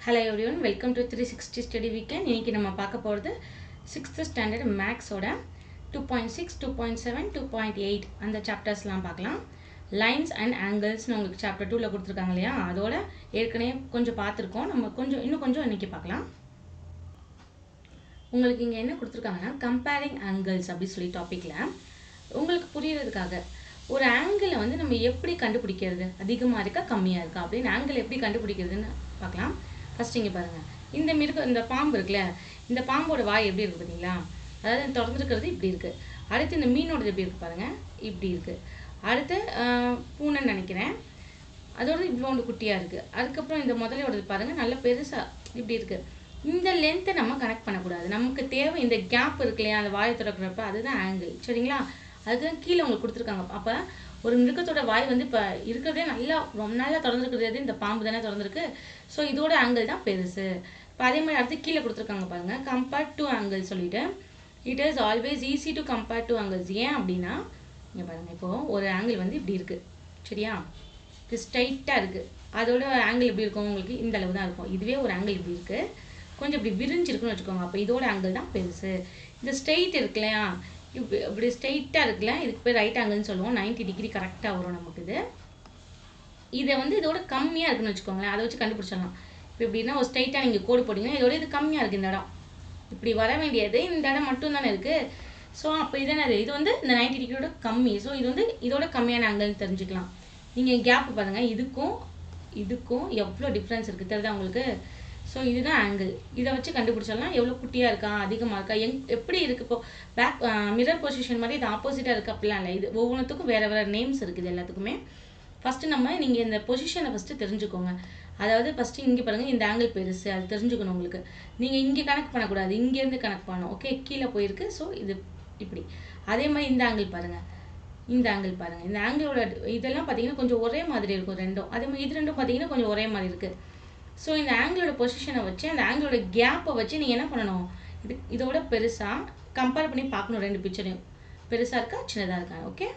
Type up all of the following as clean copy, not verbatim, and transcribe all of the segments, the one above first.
Hello everyone, welcome to 360 Study Weekend. இன்னைக்கு நம்ம பார்க்க போறது 6th standard maths ஓட 2.6, 2.7, 2.8 அந்த சாப்டர்ஸ்லாம் பார்க்கலாம். Lines and angles னு உங்களுக்கு chapter 2ல கொடுத்திருக்காங்க இல்லையா? அதோட ஏற்கனவே கொஞ்சம் பார்த்திருக்கோம். நம்ம இன்னும் கொஞ்சம் இன்னைக்கு பார்க்கலாம். உங்களுக்கு இங்க என்ன கொடுத்திருக்காங்கன்னா comparing angles அப்படி சொல்லி டாபிக்ல உங்களுக்கு புரியறதுக்காக ஒரு ஆங்கிளை வந்து நம்ம எப்படி கண்டுபிடிக்கிறது, அதிகமா இருக்கா கம்மியா இருக்கா அப்படின்னு ஆங்கிள் எப்படி கண்டுபிடிக்கிறதுன்னு பார்க்கலாம். ஃபர்ஸ்ட் இங்க பாருங்க, இந்த பாம்பு இருக்குல்ல, இந்த பாம்போட வாய் எப்படி இருக்கு பார்த்தீங்களா? அதாவது திறந்துருக்கிறது இப்படி இருக்கு. அடுத்து இந்த மீனோடது எப்படி இருக்கு பாருங்க, இப்படி இருக்கு. அடுத்து பூனைன்னு நினைக்கிறேன், அதோட இவ்வளோண்டு குட்டியா இருக்கு. அதுக்கப்புறம் இந்த முதலையோடது பாருங்க, நல்ல பெருசா இப்படி இருக்கு. இந்த லென்த்தை நம்ம கனெக்ட் பண்ணக்கூடாது. நமக்கு தேவை இந்த கேப் இருக்கு இல்லையா, அந்த வாயை திறக்கிறப்ப, அதுதான் ஆங்கிள். சரிங்களா? அதுதான் கீழே உங்களுக்கு கொடுத்துருக்காங்க. அப்போ ஒரு மிருகத்தோட வாய் வந்து இப்போ இருக்கிறதே ரொம்ப நல்லா திறந்துருக்கிறது இந்த பாம்பு தானே திறந்துருக்கு. ஸோ இதோட ஆங்கிள் தான் பெருசு. இப்போ அதே மாதிரி அடுத்து கீழே கொடுத்துருக்காங்க பாருங்க, கம்பேர் டு ஆங்கிள் சொல்லிட்டு, it is always easy to compare to angles. ஏன் அப்படின்னா இங்கே பாருங்க, இப்போ ஒரு ஆங்கிள் வந்து இப்படி இருக்கு, சரியா? இது ஸ்ட்ரைட்டாக இருக்கு, அதோட ஆங்கிள் எப்படி இருக்கும் உங்களுக்கு இந்த அளவு தான் இருக்கும். இதுவே ஒரு ஆங்கிள் இப்படி இருக்கு, கொஞ்சம் இப்படி விரிஞ்சிருக்குன்னு வச்சுக்கோங்க, அப்போ இதோட ஆங்கிள் தான் பெருசு. இந்த ஸ்ட்ரெயிட் இருக்கு இல்லையா, இப்படி ஸ்ட்ரெயிட்டாக இருக்குல்ல, இதுக்கு பேர் ரைட் ஆங்கிள்னு சொல்லுவோம். 90 டிகிரி கரெக்டாக வரும் நமக்கு இது. இதை வந்து இதோட கம்மியாக இருக்குன்னு வச்சுக்கோங்களேன், அதை வச்சு கண்டுபிடிச்சிடலாம். இப்போ எப்படின்னா ஒரு ஸ்ட்ரெயிட்டாக நீங்கள் கோடு போட்டிங்கன்னா இதோட இது கம்மியாக இருக்குது, இந்த இடம் இப்படி வர வேண்டியது இந்த இடம் மட்டும் தானே இருக்குது. ஸோ அப்போ இது வந்து இந்த 90 டிகிரியோட கம்மி. ஸோ இது வந்து இதோட கம்மியான ஆங்கிள்னு தெரிஞ்சுக்கலாம். நீங்கள் கேப் பாருங்கள், இதுக்கும் எவ்வளோ டிஃப்ரென்ஸ் இருக்குது தெரியுதா உங்களுக்கு? ஸோ இதுதான் ஆங்கிள். இதை வச்சு கண்டுபிடிச்சிடலாம் எவ்வளோ குட்டியாக இருக்கா அதிகமாக இருக்கா எப்படி இருக்குது. இப்போ பேக் மிரர் பொசிஷன் மாதிரி இது ஆப்போசிட்டாக இருக்குது அப்படிலாம் இல்லை. இது ஒவ்வொன்றுத்துக்கும் வேறு வேறு நேம்ஸ் இருக்குது எல்லாத்துக்குமே. ஃபஸ்ட்டு நீங்கள் இந்த பொசிஷனை ஃபஸ்ட்டு தெரிஞ்சுக்கோங்க. அதாவது ஃபஸ்ட்டு இங்கே பாருங்கள், இந்த ஆங்கிள் பெருசு, அது தெரிஞ்சுக்கணும் உங்களுக்கு. நீங்கள் இங்கே கனெக்ட் பண்ணக்கூடாது, இங்கேருந்து கனெக்ட் பண்ணணும். ஓகே, கீழே போயிருக்கு. ஸோ இது இப்படி. அதே மாதிரி இந்த ஆங்கிள் பாருங்கள், இந்த ஆங்கிளோட இதெல்லாம் பார்த்தீங்கன்னா கொஞ்சம் ஒரே மாதிரி இருக்கும் ரெண்டும். அதே மாதிரி இது ரெண்டும் பார்த்தீங்கன்னா கொஞ்சம் ஒரே மாதிரி இருக்குது. ஸோ இந்த ஆங்கிளோட பொசிஷனை வச்சு, அந்த ஆங்கிளோட கேப்பை வச்சு நீங்கள் என்ன பண்ணணும், இதோட பெருசாக கம்பேர் பண்ணி பார்க்கணும். ரெண்டு பிக்சரையும் பெருசாக இருக்கா சின்னதாக இருக்கா. ஓகே,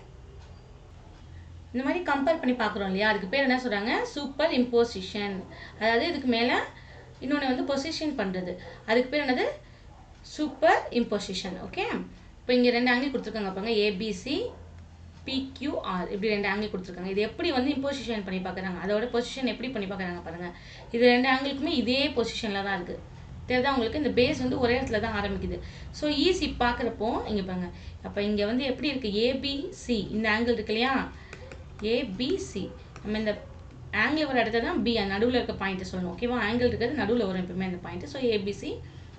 இந்த மாதிரி கம்பேர் பண்ணி பார்க்குறோம் இல்லையா, அதுக்கு பேர் என்ன சொல்கிறாங்க, சூப்பர் இம்போசிஷன். அதாவது இதுக்கு மேலே இன்னொன்று வந்து பொசிஷன் பண்ணுறது, அதுக்கு பேர் என்னது, சூப்பர் இம்போசிஷன். ஓகே, இப்போ இங்கே ரெண்டு ஆங்கிள் கொடுத்துருக்காங்க பாருங்க, ஏபிசி PQR இப்படி ரெண்டு ஆங்கிள் கொடுத்துருக்காங்க. இது எப்படி வந்து இம்போசிஷன் பண்ணி பார்க்குறாங்க, அதோட பொசிஷன் எப்படி பண்ணி பார்க்குறாங்க பாருங்கள். இது ரெண்டு ஆங்கிளுக்குமே இதே பொசிஷனில் தான் இருக்குது தெரியுதா உங்களுக்கு. இந்த பேஸ் வந்து ஒரே இடத்துல தான் ஆரம்பிக்குது. ஸோ ஈஸி பார்க்குறப்போ இங்கே பாருங்க, அப்போ இங்கே வந்து எப்படி இருக்குது, ஏபிசி இந்த ஆங்கிள் இருக்கு இல்லையா, ஏபிசி. நம்ம இந்த ஆங்கிள் வர இடத்துல தான் நடுவில் இருக்க பாயிண்ட்டை சொல்லணும். ஓகேவா, ஆங்கிள் இருக்கிறது நடுவில் வரும் எப்பவுமே அந்த பாயிண்ட்டு. ஸோ ஏபிசி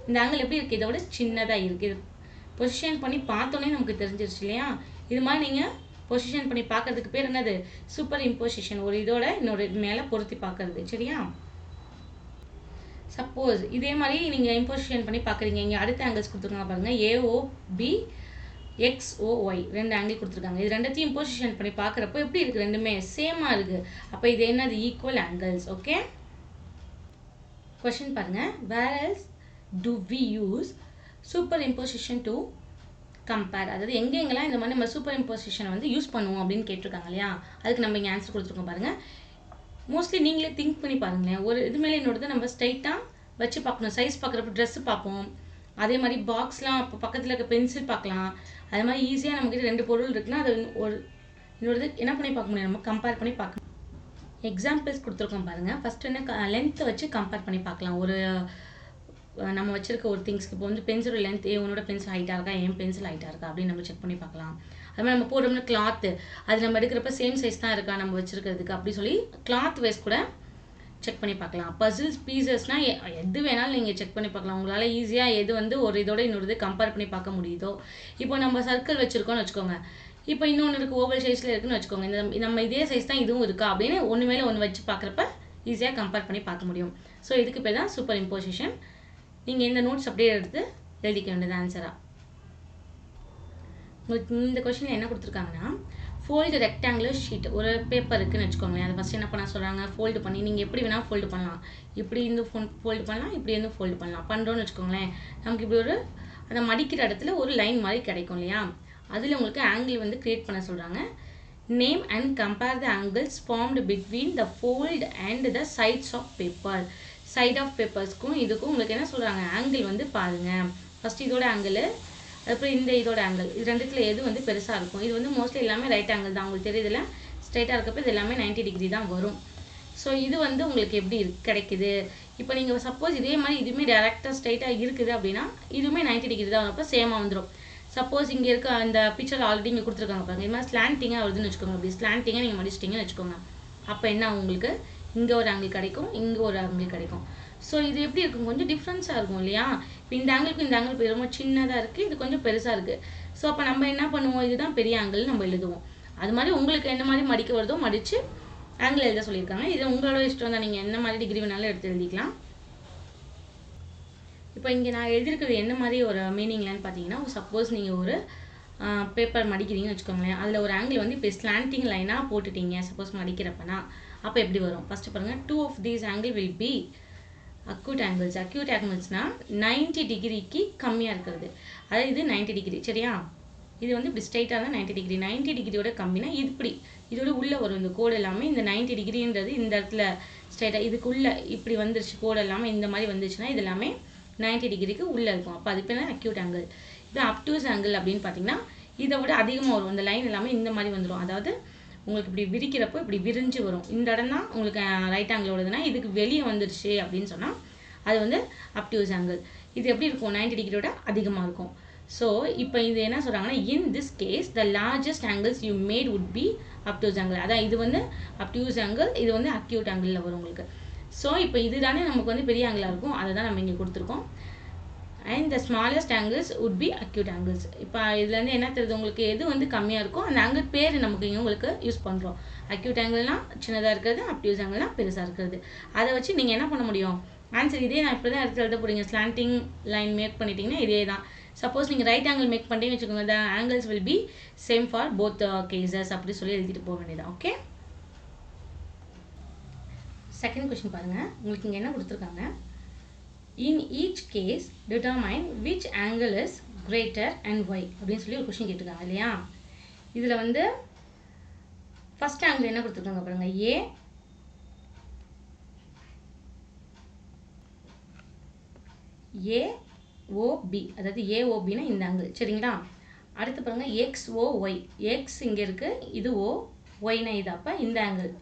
இந்த ஆங்கிள் எப்படி இருக்குது, இதோட சின்னதாக இருக்குது. இது பொசிஷன் பண்ணி பார்த்தோன்னே நமக்கு தெரிஞ்சிருச்சு இல்லையா. இது மாதிரி நீங்கள் பொசிஷன் பண்ணி பார்க்கறதுக்கு பேர் என்னது, சூப்பர் இம்போசிஷன். ஒரு இதோட இன்னொரு மேலே பொருத்தி பார்க்கறது, சரியா? சப்போஸ் இதே மாதிரி நீங்கள் இம்போசிஷன் பண்ணி பார்க்குறீங்க, இங்கே அடுத்த ஆங்கிள்ஸ் கொடுத்துருக்காங்க பாருங்கள், AOB XOY ரெண்டு ஆங்கிள் கொடுத்துருக்காங்க. இது ரெண்டத்தையும் இம்போசிஷன் பண்ணி பார்க்குறப்போ எப்படி இருக்குது, ரெண்டுமே சேமாக இருக்குது. அப்போ இது என்னது, ஈக்குவல் ஆங்கிள்ஸ். ஓகே, கொஸ்டின் பாருங்கள், where else do we use superimposition to compare. அதாவது எங்கெங்கெல்லாம் இந்த மாதிரி நம்ம சூப்பர் இம்போசிஷனை வந்து யூஸ் பண்ணுவோம் அப்படின்னு கேட்டிருக்காங்க இல்லையா, அதுக்கு நம்ம இங்கே ஆன்சர் கொடுத்துருக்கோம் பாருங்கள். மோஸ்ட்லி நீங்களே திங்க் பண்ணி பாருங்களேன், ஒரு இது மேலே இன்னொரு நம்ம ஸ்ட்ரைட்டாக வச்சு பார்க்கணும். சைஸ் பார்க்குறப்ப ட்ரெஸ்ஸு பார்ப்போம், அதே மாதிரி பாக்ஸ்லாம் இப்போ பக்கத்தில் இருக்க பென்சில் பார்க்கலாம். அது மாதிரி ஈஸியாக நம்மக்கிட்ட ரெண்டு பொருள் இருக்குன்னா அது இன்னொரு என்ன பண்ணி பார்க்க முடியும், நம்ம கம்பேர் பண்ணி பார்க்கணும். எக்ஸாம்பிள்ஸ் கொடுத்துருக்கோம் பாருங்கள். ஃபஸ்ட்டு என்ன, லென்த்தை வச்சு கம்பேர் பண்ணி பார்க்கலாம். ஒரு நம்ம வச்சிருக்க ஒரு திங்ஸ்க்கு இப்போ வந்து பென்சிலோட லென்த், உன்னோட பென்சில் ஹைட்டாக இருக்கா, என் பென்சில் ஹைட்டாக இருக்கா அப்படின்னு நம்ம செக் பண்ணி பார்க்கலாம். அது மாதிரி நம்ம போடுறோம்னா கிளாத்து, அது நம்ம எடுக்கிறப்ப சேம் சைஸ் தான் இருக்கா நம்ம வச்சிருக்கிறதுக்கு அப்படி சொல்லி கிளாத் வைஸ் கூட செக் பண்ணி பார்க்கலாம். பசில்ஸ் பீசஸ்னால் எது வேணாலும் நீங்கள் செக் பண்ணி பார்க்கலாம். உங்களால் ஈஸியாக எது வந்து ஒரு இதோட இன்னொரு கம்பேர் பண்ணி பார்க்க முடியுதோ. இப்போ நம்ம சர்க்கிள் வச்சுருக்கோம்னு வச்சுக்கோங்க, இப்போ இன்னொன்று இருக்குது ஓவல் சைஸில் இருக்குன்னு வச்சுக்கோங்க, இந்த நம்ம இதே சைஸ் தான் இதுவும் இருக்கா அப்படின்னு ஒன்று மேலே ஒன்று வச்சு பார்க்குறப்ப ஈஸியாக கம்பேர் பண்ணி பார்க்க முடியும். ஸோ இதுக்கு பேர் தான் சூப்பர் இம்போசிஷன். நீங்கள் இந்த நோட்ஸ் அப்படியே எடுத்து எழுதிக்க வேண்டியது ஆன்சராக. உங்களுக்கு இந்த கொஸ்டினில் என்ன கொடுத்துருக்காங்கன்னா, ஃபோல்டு ரெக்டாங்குலர் ஷீட் ஒரு பேப்பர் இருக்குன்னு வச்சுக்கோங்களேன். அதை ஃபஸ்ட் என்ன பண்ண சொல்கிறாங்க, ஃபோல்டு பண்ணி நீங்கள் எப்படி வேணால் ஃபோல்டு பண்ணலாம். இப்படி இருந்து ஃபோல்டு பண்ணலாம், இப்படி இருந்து ஃபோல்டு பண்ணலாம். பண்ணுறோன்னு வச்சுக்கோங்களேன், நமக்கு இப்படி ஒரு அதை மடிக்கிற இடத்துல ஒரு லைன் மாதிரி கிடைக்கும் இல்லையா, அதில் உங்களுக்கு ஆங்கிள் வந்து க்ரியேட் பண்ண சொல்கிறாங்க. Name and compare the angles formed between the fold and the sides of paper. Side of பேப்பர்ஸ்க்கும் இதுக்கும் உங்களுக்கு என்ன சொல்கிறாங்க, ஆங்கிள் வந்து பாருங்கள். ஃபஸ்ட் இதோட ஆங்கிள், அப்புறம் இதோட ஆங்கிள், இது ரெண்டுத்துல எது வந்து பெருசாக இருக்கும். இது வந்து மோஸ்ட்லி எல்லாமே ரைட் ஆங்கிள் தான். உங்களுக்கு தெரியுதுல, ஸ்ட்ரைட்டாக இருக்கப்போ இது எல்லாமே 90 டிகிரி தான் வரும். ஸோ இது வந்து உங்களுக்கு எப்படி கிடைக்குது. இப்போ நீங்கள் சப்போஸ் இதே மாதிரி இதுவுமே டேரெக்டாக ஸ்ட்ரைட்டாக இருக்குது அப்படின்னா இதுவுமே 90 டிகிரி தான் வரப்போ சேமாக வந்துடும். சப்போஸ் இங்கே இருக்க அந்த பிக்சர் ஆல்ரெடி இங்கே கொடுத்துருக்காங்க பாருங்க, இது மாதிரி ஸ்லாண்டிங்காக வருதுன்னு வச்சுக்கோங்க. அப்படி ஸ்லாண்டிங்காக நீங்கள் மடிச்சிட்டிங்கன்னு வச்சுக்கோங்க. அப்போ என்ன உங்களுக்கு இங்கே ஒரு ஆங்கிள் கிடைக்கும், இங்கே ஒரு ஆங்கிள் கிடைக்கும். ஸோ இது எப்படி இருக்கும், கொஞ்சம் டிஃப்ரென்ஸாக இருக்கும் இல்லையா. இப்போ இந்த ஆங்கிளுக்கும் இந்த ஆங்கிள் ரொம்ப சின்னதாக இருக்குது, இது கொஞ்சம் பெருசாக இருக்குது. ஸோ அப்போ நம்ம என்ன பண்ணுவோம், இதுதான் பெரிய ஆங்கிள் நம்ம எழுதுவோம். அது மாதிரி உங்களுக்கு என்ன மாதிரி மடிக்க வருதோ மடித்து ஆங்கிள் எழுத சொல்லியிருக்காங்க. இது உங்களோட இஷ்டம் தான், நீங்கள் என்ன மாதிரி டிகிரி வேணாலும் எடுத்து எழுதிக்கலாம். இப்போ இங்கே நான் எழுதியிருக்கிறது என்ன மாதிரி ஒரு மீனிங்லன்னு பார்த்தீங்கன்னா, சப்போஸ் நீங்கள் ஒரு பேப்பர் மடிக்கிறீங்கன்னு வச்சுக்கோங்களேன். அதில் ஒரு ஆங்கிள் வந்து இப்போ ஸ்லாண்டிங் லைனாக போட்டுட்டீங்க சப்போஸ் மடிக்கிறப்பனா, அப்போ எப்படி வரும் ஃபஸ்ட்டு பாருங்கள். 2 of these angle will be acute angles. acute anglesனா 90 டிகிரிக்கு கம்மியாக இருக்கிறது. அதாவது இது 90 டிகிரி சரியா. இது வந்து இப்படி ஸ்ட்ரைட்டாக தான் 90 டிகிரி. 90 டிகிரியோட கம்மினா இது இப்படி இதோட உள்ளே வரும். இந்த கோடு எல்லாமே இந்த 90 டிகிரின்றது இந்த இடத்துல ஸ்ட்ரைட்டாக இதுக்குள்ளே இப்படி வந்துருச்சு. கோடு எல்லாமே இந்த மாதிரி வந்துச்சுன்னா இது எல்லாமே 90 டிகிரிக்கு உள்ளே இருக்கும். அப்போ அது பேர் அக்யூட் ஆங்கிள். இது அப்டூஸ் ஆங்கிள் அப்படின்னு பார்த்தீங்கன்னா இதை விட அதிகமாக வரும். இந்த லைன் எல்லாமே இந்த மாதிரி வந்துடும். அதாவது உங்களுக்கு இப்படி விரிக்கிறப்போ இப்படி விரிஞ்சு வரும். இந்த இடம் தான் உங்களுக்கு ரைட் ஆங்கிள் வருதுன்னா இதுக்கு வெளியே வந்துருச்சு அப்படின்னு சொன்னால் அது வந்து அப்டூஸ் ஆங்கிள். இது எப்படி இருக்கும், 90 டிகிரியோட அதிகமாக இருக்கும். ஸோ இப்போ இது என்ன சொல்கிறாங்கன்னா, in this case the largest angles you made would be obtuse angle. அதான் இது வந்து அப்டூஸ் ஆங்கிள், இது வந்து அக்யூட் ஆங்கிளில் வரும் உங்களுக்கு. ஸோ இப்போ இதுதானே நமக்கு வந்து பெரிய ஆங்கிளாக இருக்கும், அதை தான் நம்ம இங்கே கொடுத்துருக்கோம். And the smallest angles would be acute angles. இப்போ இதுலேருந்து என்ன தெரியுது உங்களுக்கு, எது வந்து கம்மியாக இருக்கும் அந்த ஆங்கிள் பேர் நமக்கு இங்கே உங்களுக்கு யூஸ் பண்ணுறோம். அக்யூட் ஆங்கிள்னால் சின்னதாக இருக்கிறது, அப்டியூஸ் ஆங்கிள்னால் பெருசாக இருக்கிறது. அதை வச்சு நீங்கள் என்ன பண்ண முடியும், ஆன்சர் இதே நான் இப்படி தான் எடுத்து எழுத போகிறீங்க. ஸ்லாண்டிங் லைன் மேக் பண்ணிட்டீங்கன்னா இதே தான். சப்போஸ் நீங்கள் ரைட் ஆங்கிள் மேக் பண்ணிட்டீங்கன்னு வச்சுக்கோங்க, த angles will be same for both cases அப்படி சொல்லி எழுதிட்டு போக வேண்டியதான். ஓகே, செகண்ட் கொஸ்டின் பாருங்கள். உங்களுக்கு இங்கே என்ன கொடுத்துருக்காங்க, in each case determine which angle is greater and why அப்படின்னு சொல்லி ஒரு கொஸ்டின் கேட்டிருக்காங்க இல்லையா. இதில் வந்து ஃபர்ஸ்ட் ஆங்கிள் என்ன கொடுத்துருக்காங்க பாருங்க, ஏஓபி, அதாவது ஏஓபின்னா இந்த ஆங்கிள் சரிங்களா. அடுத்து பாருங்கள் எக்ஸ்ஓஒய், எக்ஸ் இங்கே இருக்குது, இது ஓ, ஒய்னா இது, அப்போ இந்த ஆங்கிள்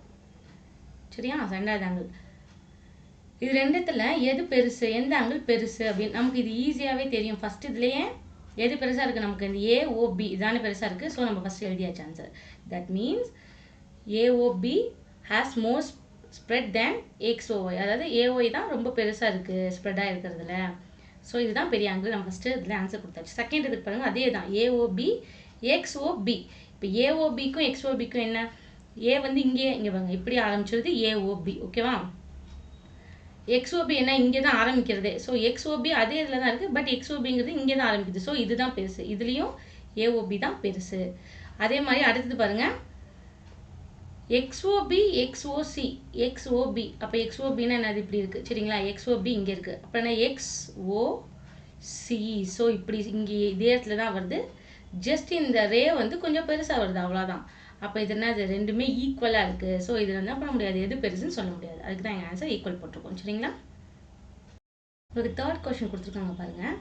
சரியா, ரெண்டாவது ஆங்கிள். இது ரெண்டுத்தில் எது பெருசு, எந்த ஆங்கிள் பெருசு அப்படின்னு நமக்கு இது ஈஸியாகவே தெரியும். ஃபஸ்ட் இதுலேயே எது பெருசாக இருக்குது நமக்கு, இந்த ஏஓபி இதானே பெருசாக இருக்குது. ஸோ நம்ம ஃபஸ்ட்டு எழுதியாச்சு answer. That means AOB has more spread than XOY. அதாவது ஏஓஐ தான் ரொம்ப பெருசாக இருக்குது ஸ்ப்ரெட்டாக இருக்கிறதுல. ஸோ இதுதான் பெரிய ஆங்கிள். நம்ம ஃபஸ்ட்டு இதில் ஆன்சர் கொடுத்தாச்சு. செகண்ட் இதுக்கு பாருங்கள், அதே தான் ஏஓபி எக்ஸ்ஓபி. இப்போ ஏஓபிக்கும் எக்ஸ்ஓபிக்கும் என்ன, ஏ வந்து இங்கே பாருங்க இப்படி ஆரம்பிச்சிருது ஏஓபி ஓகேவா. எக்ஸ்ஓபி என்ன இங்கே தான் ஆரம்பிக்கிறது. ஸோ எக்ஸ்ஓபி அதே இதில் தான் இருக்குது, பட் எக்ஸ்ஓபிங்கிறது இங்கே தான் ஆரம்பிக்குது. ஸோ இதுதான் பெருசு, இதுலேயும் ஏஓபி தான் பெருசு. அதே மாதிரி அடுத்தது பாருங்கள், எக்ஸ்ஓபி எக்ஸ்ஓசி, எக்ஸ்ஓபி. அப்போ எக்ஸ்ஓபின்னா என்னது இப்படி இருக்குது சரிங்களா, எக்ஸ்ஓபி இங்கே இருக்குது. அப்புறம் என்ன எக்ஸ்ஓசி. ஸோ இப்படி இங்கே இதே இடத்துல தான் வருது, ஜஸ்ட் இந்த ரே வந்து கொஞ்சம் பெருசாக வருது அவ்வளோதான். அப்போ இது என்ன, இது ரெண்டுமே ஈக்குவலாக இருக்குது. ஸோ இதில் என்ன பண்ண முடியாது, எது பெருசுன்னு சொல்ல முடியாது. அதுக்கு தான் எங்கள் ஆன்சர் ஈக்குவல் போட்டிருக்கோம் சரிங்களா. உங்களுக்கு தேர்ட் கொஸ்டின் கொடுத்துருக்காங்க பாருங்கள்,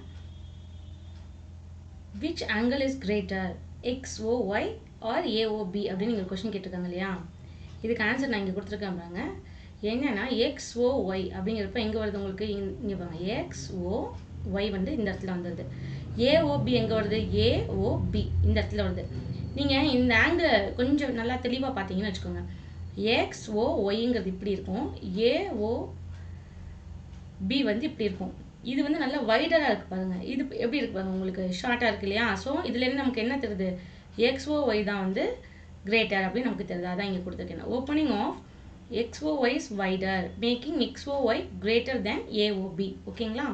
which angle is greater XOY or AOB அப்படின்னு நீங்கள் கொஸ்டின் கேட்டிருக்காங்க இல்லையா. இதுக்கு ஆன்சர் நான் இங்கே கொடுத்துருக்கேன் பாருங்க. என்னன்னா எக்ஸ்ஓஒய் அப்படிங்கிறப்ப எங்கே வருது உங்களுக்கு, இங்கே பாருங்க எக்ஸ்ஓஒய் வந்து இந்த இடத்துல வந்துடுது. ஏஓபி எங்கே வருது, ஏஓபி இந்த இடத்துல வருது. நீங்கள் இந்த ஆங்கிள் கொஞ்சம் நல்லா தெளிவாக பார்த்தீங்கன்னு வச்சுக்கோங்க, எக்ஸ்ஓஒய்ங்கிறது இப்படி இருக்கும், ஏஓபி வந்து இப்படி இருக்கும். இது வந்து நல்லா வைடராக இருக்குது பாருங்கள், இது எப்படி இருக்குது பாருங்கள் உங்களுக்கு ஷார்ட்டாக இருக்குது இல்லையா. ஸோ இதுலேருந்து நமக்கு என்ன தெரியுது, எக்ஸ்ஓஒய் தான் வந்து கிரேட்டர் அப்படின்னு நமக்கு தெரியுது. அதான் இங்கே கொடுத்துருக்கேன். Opening of XOY is wider making XOY greater than AOB. ஓகேங்களா.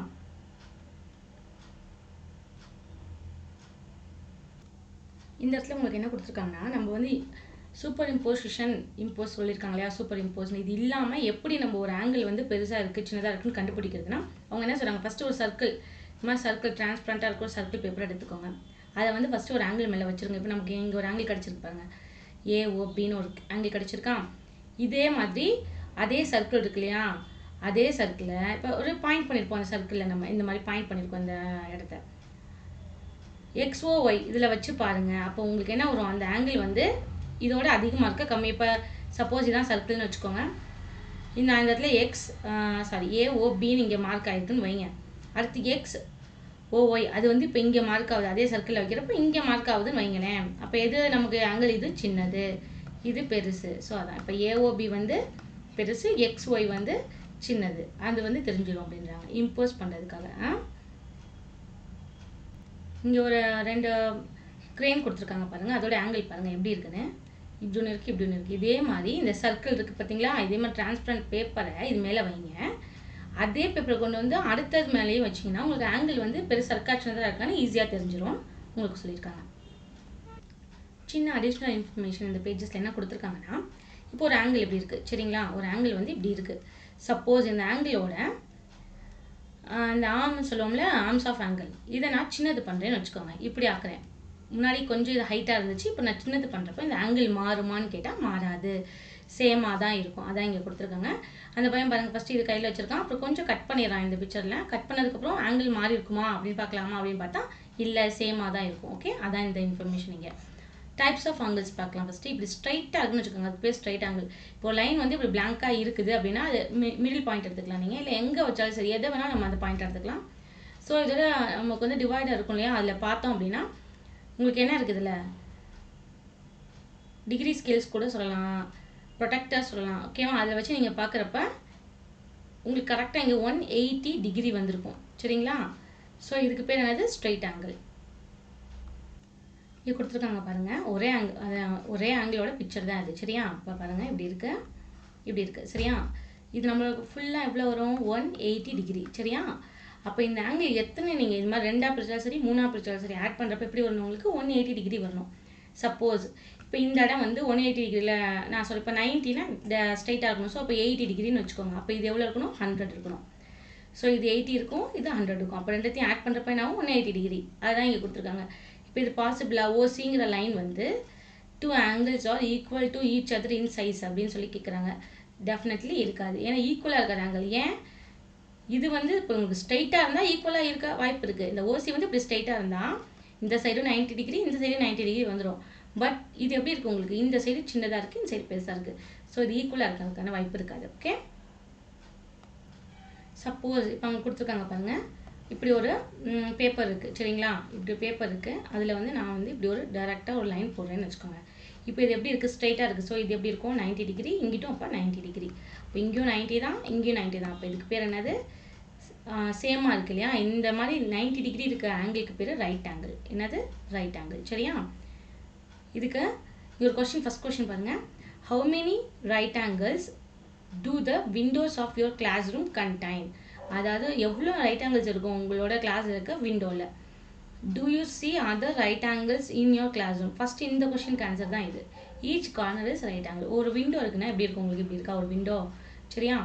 இந்த இடத்துல உங்களுக்கு என்ன கொடுத்துருக்காங்கன்னா, நம்ம வந்து சூப்பர் இம்போசிஷன் இம்போஸ் சொல்லியிருக்காங்க இல்லையா, சூப்பர் இம்போஸ். இது இல்லாமல் எப்படி நம்ம ஒரு ஆங்கிள் வந்து பெருசாக இருக்குது சின்னதாக இருக்குன்னு கண்டுபிடிக்கிறதுனா, அவங்க என்ன சொல்கிறாங்க, ஃபஸ்ட்டு ஒரு சர்க்கிள், இந்த மாதிரி சர்க்கிள் டிரான்ஸ்பரண்ட்டாக இருக்கிற ஒரு சர்க்கிள் பேப்பர் எடுத்துக்கோங்க. அதை வந்து ஃபஸ்ட்டு ஒரு ஆங்கிள் மேலே வச்சுருங்க. இப்போ நமக்கு இங்கே ஒரு ஆங்கிள் கிடச்சிருப்பாங்க, ஏஓபின்னு ஒரு ஆங்கிள் கிடச்சிருக்கான். இதே மாதிரி அதே சர்க்கிள் இருக்கு இல்லையா, அதே சர்க்கிளை இப்போ ஒரு பாயிண்ட் பண்ணியிருப்போம். அந்த சர்க்கிளில் நம்ம இந்த மாதிரி பாயிண்ட் பண்ணியிருக்கோம் இந்த இடத்த. XOY இதில் வச்சு பாருங்கள். அப்போ உங்களுக்கு என்ன வரும், அந்த ஆங்கிள் வந்து இதோட அதிகமாக இருக்க கம்மி. இப்போ சப்போஸ் இதான் சர்க்கிள்னு வச்சுக்கோங்க. இந்த இடத்துல AOBன்னு இங்கே மார்க் ஆகிருக்குன்னு வைங்க. அடுத்து XOY அது வந்து இப்போ இங்கே மார்க் ஆகுது. அதே சர்க்கிளில் வைக்கிறப்ப இங்கே மார்க் ஆகுதுன்னு வைங்களேன். அப்போ எது நமக்கு ஆங்கிள், இது சின்னது, இது பெருசு. ஸோ அதான் இப்போ AOB வந்து பெருசு, XY வந்து சின்னது. அது வந்து தெரிஞ்சிடும் அப்படின்றாங்க இம்போஸ் பண்ணுறதுக்காக. இங்கே ஒரு 2 கிரேன் கொடுத்துருக்காங்க பாருங்கள். அதோட ஆங்கிள் பாருங்கள் எப்படி இருக்குன்னு. இப்படி ஒன்று இருக்குது, இப்படி ஒன்று இருக்குது. இதே மாதிரி இந்த சர்க்கிள் இருக்குது பார்த்தீங்களா, இதே மாதிரி டிரான்ஸ்பரண்ட் பேப்பரை இது மேலே வைங்க. அதே பேப்பரை கொண்டு வந்து அடுத்தது மேலேயும் வச்சிங்கன்னா உங்களுக்கு ஆங்கிள் வந்து பெருசாக இருக்கா சின்னதாக இருக்கான்னு ஈஸியாக தெரிஞ்சிடும். உங்களுக்கு சொல்லியிருக்காங்க. சின்ன அடிஷ்னல் இன்ஃபர்மேஷன் இந்த பேஜஸில் என்ன கொடுத்துருக்காங்கன்னா, இப்போ ஒரு ஆங்கிள் இப்படி இருக்குது சரிங்களா. ஒரு ஆங்கிள் வந்து இப்படி இருக்குது. சப்போஸ் இந்த ஆங்கிளோட இந்த ஆர்ம்னு சொல்லுவோம்ல, ஆர்ம்ஸ் ஆஃப் ஆங்கிள், இதை நான் சின்னது பண்ணுறேன்னு வச்சுக்கோங்க. இப்படி ஆக்குறேன். முன்னாடி கொஞ்சம் இது ஹைட்டாக இருந்துச்சு, இப்போ நான் சின்னது பண்ணுறப்ப இந்த ஆங்கிள் மாறுமான்னு கேட்டால் மாறாது, சேமாக தான் இருக்கும். அதான் இங்கே கொடுத்துருக்காங்க. அந்த பையன் பாருங்கள், ஃபஸ்ட்டு இது கையில் வச்சுருக்கான், அப்புறம் கொஞ்சம் கட் பண்ணிடுறான் இந்த பிக்சரில். கட் பண்ணதுக்கப்புறம் ஆங்கிள் மாறி இருக்குமா அப்படின்னு பார்க்கலாமா அப்படின்னு பார்த்தா இல்லை, சேமாக தான் இருக்கும். ஓகே, அதான் இந்த இன்ஃபர்மேஷன். இங்கே டைப்ஸ் ஆஃப் ஆங்கிள்ஸ் பார்க்கலாம். ஃபஸ்ட்டு இப்படி ஸ்ட்ரைட்டாக இருக்குன்னு வச்சுக்கோங்க, அது பேர் ஸ்ட்ரைட் ஆங்கிள். இப்போ லைன் வந்து இப்படி பிளாங்காக இருக்குது அப்படின்னா அது மிடில் பாயிண்ட் எடுத்துக்கலாம் நீங்கள், இல்லை எங்கே வச்சாலும் சரி, எதை வேணால் நம்ம அந்த பாயிண்ட் எடுத்துக்கலாம். ஸோ இதோட நமக்கு வந்து டிவைடர் இருக்கும் இல்லையா, அதில் பார்த்தோம் அப்படின்னா உங்களுக்கு என்ன இருக்குது, இதில் டிகிரி ஸ்கேல்ஸ் கூட சொல்லலாம், ப்ரொடெக்டர் சொல்லலாம். ஓகேவா, அதில் வச்சு நீங்கள் பார்க்குறப்ப உங்களுக்கு கரெக்டாக இங்கே 180 டிகிரி வந்திருக்கும் சரிங்களா. ஸோ இதுக்கு பேர் என்னது, ஸ்ட்ரைட் ஆங்கிள். இது கொடுத்துருக்காங்க பாருங்கள், ஒரே ஆங்கிளோட பிக்சர் தான் அது சரியா. இப்போ பாருங்கள் இப்படி இருக்குது சரியா. இது நம்மளுக்கு ஃபுல்லாக எவ்வளோ வரும், 180 டிகிரி சரியா. அப்போ இந்த ஆங்கிள் எத்தனை நீங்கள் இது மாதிரி 2ஆக பிரிச்சாலும் சரி 3ஆக பிரிச்சாலும் சரி ஆட் பண்ணுறப்ப எப்படி வரணும், உங்களுக்கு 180 டிகிரி வரணும். சப்போஸ் இப்போ இந்த இடம் வந்து 180 டிகிரியில் நான் சொல்ல, இப்போ 90னா ஸ்ட்ரைட்டாக இருக்கணும். ஸோ அப்போ 80 டிகிரின்னு வச்சுக்கோங்க. அப்போ இது எவ்வளோ இருக்கணும், 100 இருக்கணும். ஸோ இது 80 இருக்கும், இது 100 இருக்கும். அப்போ ரெண்டுத்தையும் ஆட் பண்ணுறப்ப என்ன 180 டிகிரி. அதுதான் இங்கே கொடுத்துருக்காங்க. இப்போ இது பாசிபிளாக ஓசிங்கிற லைன் வந்து 2 angles are equal to each other in size அப்படின்னு சொல்லி கேட்குறாங்க. டெஃபினெட்லி இருக்காது. ஏன்னா ஈக்குவலாக இருக்காது ஆங்கிள். ஏன், இது வந்து இப்போ உங்களுக்கு ஸ்ட்ரைட்டாக இருந்தால் ஈக்குவலாக இருக்க வாய்ப்பு இருக்குது. இந்த ஓசி வந்து இப்படி ஸ்ட்ரைட்டாக இருந்தால் இந்த சைடும் 90 டிகிரி, இந்த சைடும் 90 டிகிரி வந்துடும். பட் இது எப்படி இருக்குது உங்களுக்கு, இந்த சைடு சின்னதாக இருக்குது, இந்த சைடு பெருசாக இருக்குது. ஸோ இது ஈக்குவலாக இருக்கிறதுக்கான வாய்ப்பு இருக்காது. ஓகே, சப்போஸ் இப்போ அவங்க கொடுத்துருக்காங்க பாருங்கள், இப்படி ஒரு பேப்பர் இருக்குது சரிங்களா. இப்படி பேப்பர் இருக்குது, அதில் வந்து நான் வந்து இப்படி ஒரு டைரெக்டாக ஒரு லைன் போடுறேன்னு வச்சுக்கோங்க. இப்போ இது எப்படி இருக்குது, ஸ்ட்ரைட்டாக இருக்குது. ஸோ இது எப்படி இருக்கும், 90 டிகிரி, இங்கிட்டும் அப்போ 90 டிகிரி. இப்போ இங்கேயும் 90 தான், இங்கேயும் 90 தான். அப்போ இதுக்கு பேர் என்னது, சேமாக இருக்குது இல்லையா. இந்த மாதிரி 90 டிகிரி இருக்க ஆங்கிளுக்கு பேர் ரைட் ஆங்கிள். என்னது, ரைட் ஆங்கிள் சரியா. இதுக்கு ஒரு கொஸ்டின், ஃபஸ்ட் கொஸ்டின் பாருங்கள். How many right angles do the windows of your classroom contain. அதாவது எவ்வளோ ரைட் ஆங்கிள்ஸ் இருக்கும் உங்களோட கிளாஸ் இருக்க விண்டோவில். Do you see other right angles in your classroom. First இந்த கொஸ்டினுக்கு ஆன்சர் தான் இது. Each corner is right angle. ஒரு விண்டோ இருக்குன்னா எப்படி இருக்கும் உங்களுக்கு, இப்படி இருக்கா ஒரு விண்டோ சரியா.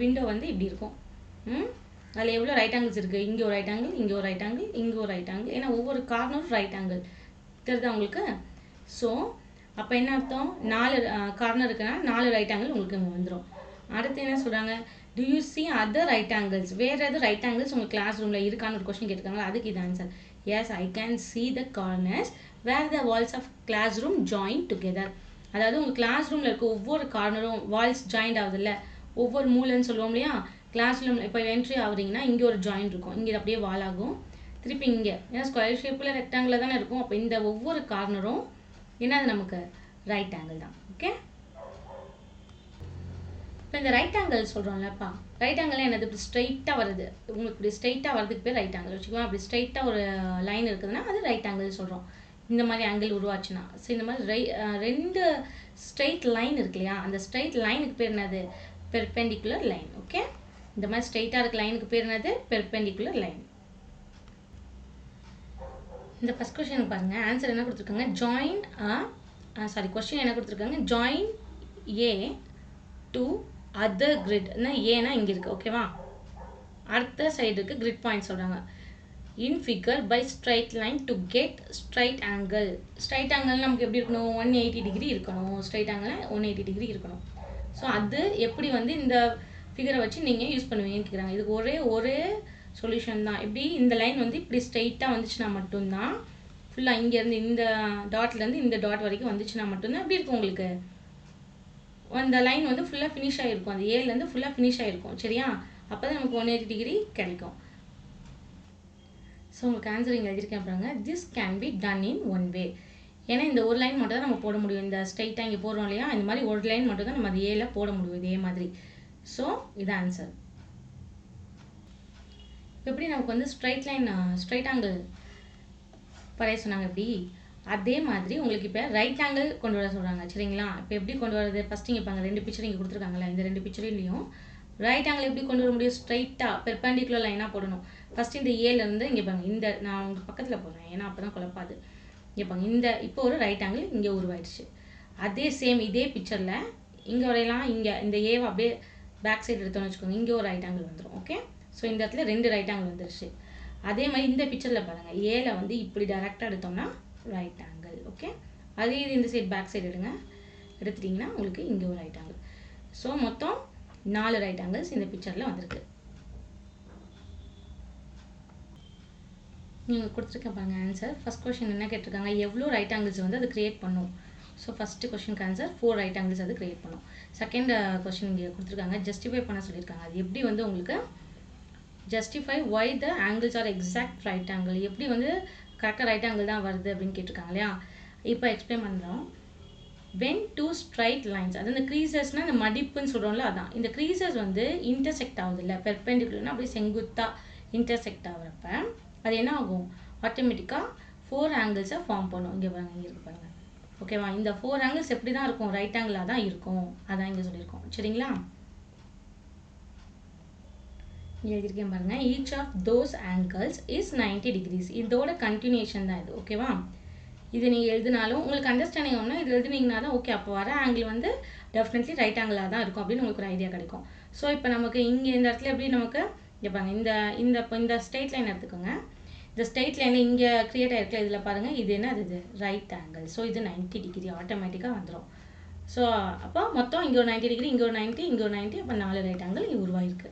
விண்டோ வந்து இப்படி இருக்கும். அதில் எவ்வளோ ரைட் ஆங்கிள்ஸ் இருக்குது, இங்கே ஒரு ரைட் ஆங்கிள், இங்கே ஒரு ரைட் ஆங்கிள், இங்கே ஒரு ரைட் ஆங்கிள். ஏன்னா ஒவ்வொரு கார்னரும் ரைட் ஆங்கிள் தெரியுதா உங்களுக்கு. ஸோ அப்போ என்ன அர்த்தம், 4 கார்னர் இருக்குன்னா 4 ரைட் ஆங்கிள் உங்களுக்கு இங்கே வந்துடும். அடுத்து என்ன சொல்கிறாங்க, do you see other right angles. வேறு எது ரைட் ஆங்கிள்ஸ் உங்கள் கிளாஸ் ரூமில் இருக்கான்னு ஒரு கொஸ்டின் கேட்டிருக்காங்க. அதுக்கு இது answer. Yes, I can see the corners where the walls of classroom join together. அதாவது உங்கள் கிளாஸ் ரூமில் இருக்க ஒவ்வொரு கார்னரும் வால்ஸ் ஜாயிண்ட் ஆகுதுல்ல, ஒவ்வொரு மூலைன்னு சொல்லுவோம் இல்லையா. கிளாஸ் ரூம் இப்போ என்ட்ரி ஆகுறீங்கன்னா இங்கே ஒரு ஜாயிண்ட் இருக்கும், இங்கே அப்படியே வால் ஆகும், திருப்பி இங்கே, ஏன்னா ஸ்கொயர் ஷேப்பில் ரெக்டாங்கில் தானே இருக்கும். அப்போ இந்த ஒவ்வொரு கார்னரும் என்னது நமக்கு ரைட் ஆங்கிள் தான். ஓகே, இப்போ இந்த ரைட் ஆங்கிள் சொல்கிறோம்லப்பா, ரைட் ஆங்கிள் என்னது, இப்படி ஸ்ட்ரைட்டாக வருது உங்களுக்கு, இப்படி ஸ்ட்ரைட்டாக வரதுக்கு பேர் ரைட் ஆங்கிள் வச்சுக்கோங்க. அப்படி ஸ்ட்ரைட்டாக ஒரு லைன் இருக்குதுன்னா அது ரைட் ஆங்கிள் சொல்கிறோம். இந்த மாதிரி ஆங்கிள் உருவாச்சுன்னா. ஸோ இந்த மாதிரி 2 ஸ்ட்ரைட் லைன் இருக்கு இல்லையா, அந்த ஸ்ட்ரைட் லைனுக்கு பேர் என்னது, பெர்பெண்டிகுலர் லைன். ஓகே, இந்த மாதிரி ஸ்ட்ரைட்டாக இருக்க லைனுக்கு பேர் என்னது, பெர்பெண்டிகுலர் லைன். இந்த ஃபஸ்ட் கொஸ்டின் பாருங்கள், ஆன்சர் என்ன கொடுத்துருக்காங்க, ஜாயின் கொஸ்டின் என்ன கொடுத்துருக்காங்க, join A to other grid. ஏன்னா இங்கே இருக்குது ஓகேவா. அடுத்த சைடுக்கு கிரிட் பாயிண்ட் சொல்கிறாங்க. In figure by straight line to get straight angle. Straight angle நமக்கு எப்படி இருக்கணும், 180 டிகிரி இருக்கணும். ஸ்ட்ரைட் ஆங்கிள் 180 டிகிரி இருக்கணும். ஸோ அது எப்படி வந்து இந்த ஃபிகரை வச்சு நீங்கள் யூஸ் பண்ணுவீங்கன்னு கேட்குறாங்க. இதுக்கு ஒரே சொல்யூஷன் தான். எப்படி இந்த லைன் வந்து இப்படி ஸ்ட்ரைட்டாக வந்துச்சுன்னா மட்டும்தான், ஃபுல்லாக இங்கேருந்து இந்த டாட்லேருந்து இந்த டாட் வரைக்கும் வந்துச்சுன்னா மட்டும்தான் எப்படி இருக்கும் உங்களுக்கு அந்த லைன் வந்து ஃபுல்லாக ஃபினிஷ் ஆகிருக்கும். அந்த ஏலேருந்து ஃபுல்லாக ஃபினிஷ் ஆகிருக்கும். சரியா? அப்போ தான் நமக்கு 180 டிகிரி கிடைக்கும். ஸோ உங்களுக்கு ஆன்சர் இங்கே எழுதியிருக்கேன் பாருங்க. This can be done in one way. ஏன்னா இந்த ஒரு லைன் மட்டும் தான் நம்ம போட முடியும். இந்த ஸ்ட்ரைட்டாக இங்கே போடுறோம் இல்லையா, இந்த மாதிரி ஒரு லைன் மட்டும் தான் நம்ம அது ஏல போட முடியும் இதே மாதிரி. ஸோ இது ஆன்சர். இப்போ எப்படி நமக்கு வந்து ஸ்ட்ரைட் ஆங்கிள் வரைய சொன்னாங்க எப்படி, அதே மாதிரி உங்களுக்கு இப்போ ரைட் ஆங்கிள் கொண்டு வர சொல்கிறாங்க. சரிங்களா? இப்போ எப்படி கொண்டு வரது, ஃபஸ்ட்டு இங்கே பாருங்க 2 பிக்சர் இங்கே கொடுத்துருக்காங்களா, இந்த 2 பிக்சர்லையும் ரைட் ஆங்கிள் எப்படி கொண்டு வர முடியும், ஸ்ட்ரைட்டாக பெர்பெண்டிகுலர் லைனாக போடணும். ஃபஸ்ட்டு இந்த ஏலேருந்து இங்கே பாருங்க, இந்த நான் உங்களுக்கு பக்கத்தில் போடுறேன் ஏன்னா அப்போ தான் குழப்பாது. இங்கே பாருங்க, இந்த இப்போ ஒரு ரைட் ஆங்கிள் இங்கே உருவாயிடுச்சு. அதே சேம் இதே பிக்சரில் இங்கே வரையலாம். இங்கே இந்த ஏவை அப்படியே பேக் சைடு எடுத்தோன்னு வச்சுக்கோங்க, இங்கே ஒரு ரைட் ஆங்கிள் வந்துடும். ஓகே, ஸோ இந்த இடத்துல 2 ரைட் ஆங்கிள் வந்துருச்சு. அதே மாதிரி இந்த பிக்சரில் பாருங்கள், ஏல வந்து இப்படி டேரெக்டாக எடுத்தோம்னா ரைட் ஆங்கிள். ஓகே, அதே இது இந்த சைடு பேக் சைடு எடுத்துட்டிங்கன்னா உங்களுக்கு இங்கே ஒரு ரைட் ஆங்கிள். ஸோ மொத்தம் 4 ரைட் ஆங்கிள்ஸ் இந்த பிக்சரில் வந்திருக்கு. நீங்கள் கொடுத்துருக்க பாருங்கள் ஆன்சர். ஃபஸ்ட் கொஷின் என்ன கேட்டிருக்காங்க, எவ்வளோ ரைட் ஆங்கிள்ஸ் வந்து அது கிரியேட் பண்ணும். ஸோ ஃபஸ்ட்டு கொஷினுக்கு ஆன்சர் 4 ரைட் ஆங்கிள்ஸ் அது கிரியேட் பண்ணும். செகண்ட் கொஷின் இங்கே கொடுத்துருக்காங்க, ஜஸ்டிஃபை பண்ண சொல்லியிருக்காங்க. அது எப்படி வந்து உங்களுக்கு justify why the angles are exact right angle, எப்படி வந்து கரெக்டாக ரைட் ஆங்கிள் தான் வருது அப்படின்னு கேட்டிருக்காங்க இல்லையா. இப்போ எக்ஸ்பிளைன் பண்ணுறோம். when two straight lines, அது இந்த க்ரீசஸ்னால் இந்த மடிப்புன்னு சொல்கிறோம்ல, அதான் இந்த க்ரீசஸ் வந்து இன்டர்செக்ட் ஆகுது இல்லை, பெர்பெண்டிகுலர்னா அப்படியே செங்குத்தாக இன்டர்செக்ட் ஆகிறப்ப அது என்ன ஆகும், ஆட்டோமேட்டிக்காக 4 ஆங்கிள்ஸை ஃபார்ம் பண்ணும். இங்கே பாருங்கள், இங்கே இருக்கு பாருங்கள். ஓகேவா, இந்த 4 ஆங்கிள்ஸ் எப்படி தான் இருக்கும், ரைட் ஆங்கிளாக தான் இருக்கும். அதான் இங்கே சொல்லியிருக்கோம். சரிங்களா? இங்கே எழுதியிருக்கேன் பாருங்கள், each of those angles is 90 degrees. இதோட கண்டினியூஷன் தான் இது. ஓகேவா, இது நீங்கள் எழுதினாலும் உங்களுக்கு அண்டர்ஸ்டாண்டிங் ஒன்று, இது எழுதினீங்கன்னா தான் ஓகே, அப்போ வர ஆங்கிள் வந்து டெஃபினெட்லி ரைட் ஆங்கிளாக தான் இருக்கும் அப்படின்னு உங்களுக்கு ஒரு ஐடியா கிடைக்கும். ஸோ இப்போ நமக்கு இங்கே இந்த இடத்துல எப்படி நமக்கு இங்கே பாருங்கள், இந்த ஸ்ட்ரெயிட் லைன் எடுத்துக்கோங்க. இந்த ஸ்ட்ரெயிட் லைனில் இங்கே க்ரியேட் ஆகிருக்கல, இதில் பாருங்கள், இது என்ன, இது ரைட் ஆங்கிள். ஸோ இது 90 டிகிரி ஆட்டோமேட்டிக்காக வந்துடும். ஸோ அப்போ மொத்தம் இங்கே ஒரு 90 டிகிரி, இங்கே ஒரு 90, இங்கே ஒரு 90, அப்போ 4 ரைட் ஆங்கிள் இங்கே உருவாயிருக்கு.